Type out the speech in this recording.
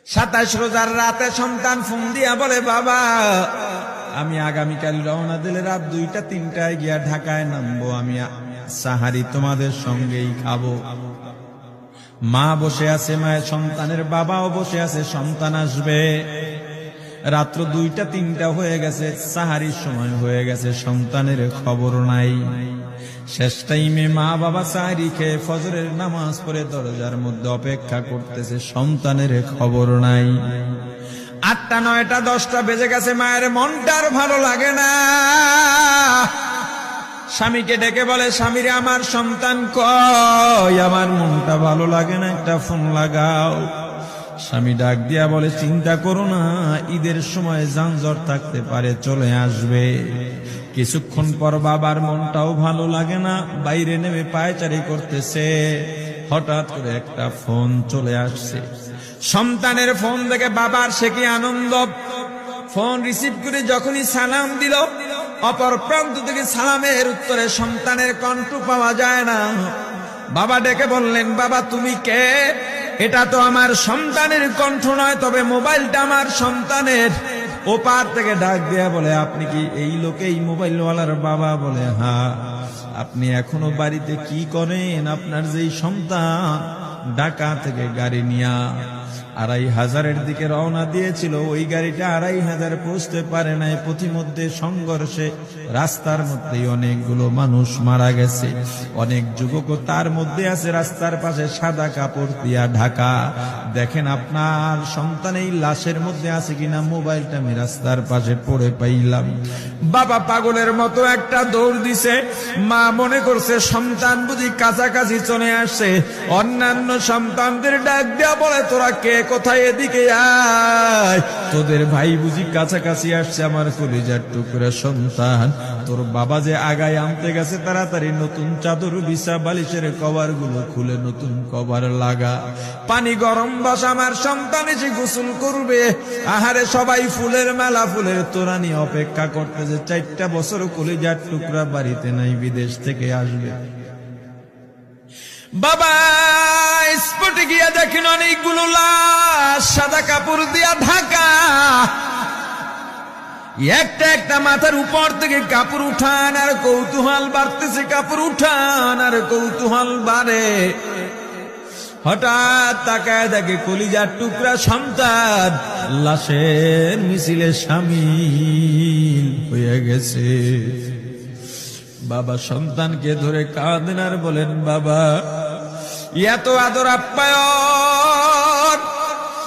27 রোজার রাতে সন্তান ফোন দিয়া বলে, বাবা আমি আগামীকাল রওনা দিলে রাত 2টা-3টায় গিয়া ঢাকায় নামবো, আমি সাহারি তোমাদের সঙ্গেই খাবো। মা বসে আছে, মায়ের সন্তানের বাবাও বসে আছে, সন্তান আসবে। রাত্র 2টা-3টা হয়ে গেছে, সাহারির সময় হয়ে গেছে, সন্তানের খবর নাই। শেষ টাইমে মা বাবা সাহারি খেয়ে ফজরের নামাজ পড়ে দরজার মধ্যে অপেক্ষা করতেছে, সন্তানের খবর নাই। 8টা, 9টা, 10টা বেজে গেছে, মায়ের মনটার ভালো লাগে না। স্বামীকে ডেকে বলে, স্বামীরে আমার সন্তান কই, আমার মনটা ভালো লাগে না, একটা ফোন লাগাও। স্বামী ডাক দিয়া বলে, চিন্তা করো না, ঈদের সময় যানজট থাকতে পারে, চলে আসবে। কিছুক্ষণ পর বাবার মনটাও ভালো লাগে না, বাইরে নেমে পায়চারি করতেছে। হঠাৎ করে একটা ফোন চলে আসছে। সন্তানের ফোন দেখে বাবার সে কি আনন্দ। ফোন রিসিভ করে যখনই সালাম দিল, অপর প্রান্ত থেকে সালামের উত্তরে সন্তানের কণ্ঠ পাওয়া যায় না। বাবা ডেকে বললেন, বাবা তুমি কে? এটা তো আমার সন্তানের কণ্ঠ নয়, তবে মোবাইলটা আমার সন্তানের। ওপার থেকে ডাক দেয়া বলে, আপনি কি এই লোকেই মোবাইলওয়ালার বাবা? বলে, হ্যাঁ। আপনি এখনো বাড়িতে কি করেন? আপনার যেই সন্তান ঢাকা থেকে গাড়ি নিয়া 2500-এর দিকে রওনা দিয়েছিল, ওই গাড়িটা 2500 পৌঁছতে পারে নাই। পথিমধ্যে সংঘর্ষে রাস্তার মধ্যেই অনেকগুলো মানুষ মারা গেছে, অনেক যুবকও তার মধ্যে আছে। রাস্তার পাশে সাদা কাপড় দিয়া ঢাকা। দেখেন আপনার সন্তান এই লাশের মধ্যে আছে কিনা। মোবাইলটা আমি রাস্তার পাশে পড়ে পাইলাম। বাবা পাগলের মতো একটা দৌড় দিছে। মা মনে করছে সন্তান বুঝি কাছাকাছি চলে আসছে। অন্যান্য সন্তানদের ডাক দেয়া বলে, তোরা কে, কোথায়, এদিকে আয়, তোদের ভাই বুঝি কাছাকাছি আসছে। আমার কলিজার টুকরা সন্তান, তোর বাবা যে আগায় আনতে গেছে, তাড়াতাড়ি নতুন চাদর বিছা, বালিশের কভার গুলো খুলে নতুন কভার লাগা, পানি গরম বস, আমার সন্তান এসে গোসল করবে। আহারে সবাই ফুলের মেলা, ফুলের তোড়া নিয়ে অপেক্ষা করতেছে। 4টা বছর কলিজার টুকরা বাড়িতে নাই, বিদেশ থেকে আসবে। বাবা স্পটে গিয়া দেখেন অনেকগুলো লাশ সাদা কাপড় দিয়া ঢাকা। একটা একটা মাথার উপর থেকে কাপড় উঠান আর কৌতূহল বাড়তেছে, কাপড় উঠান আর কৌতূহল বাড়ে। হঠাৎ তাকায় দেখে কলিজার টুকরা সন্তান লাশের মিছিলে শামিল হয়ে গেছে। বাবা সন্তানকে ধরে কাঁদেন আর বলেন, বাবা এত আদর আপ্যায়ন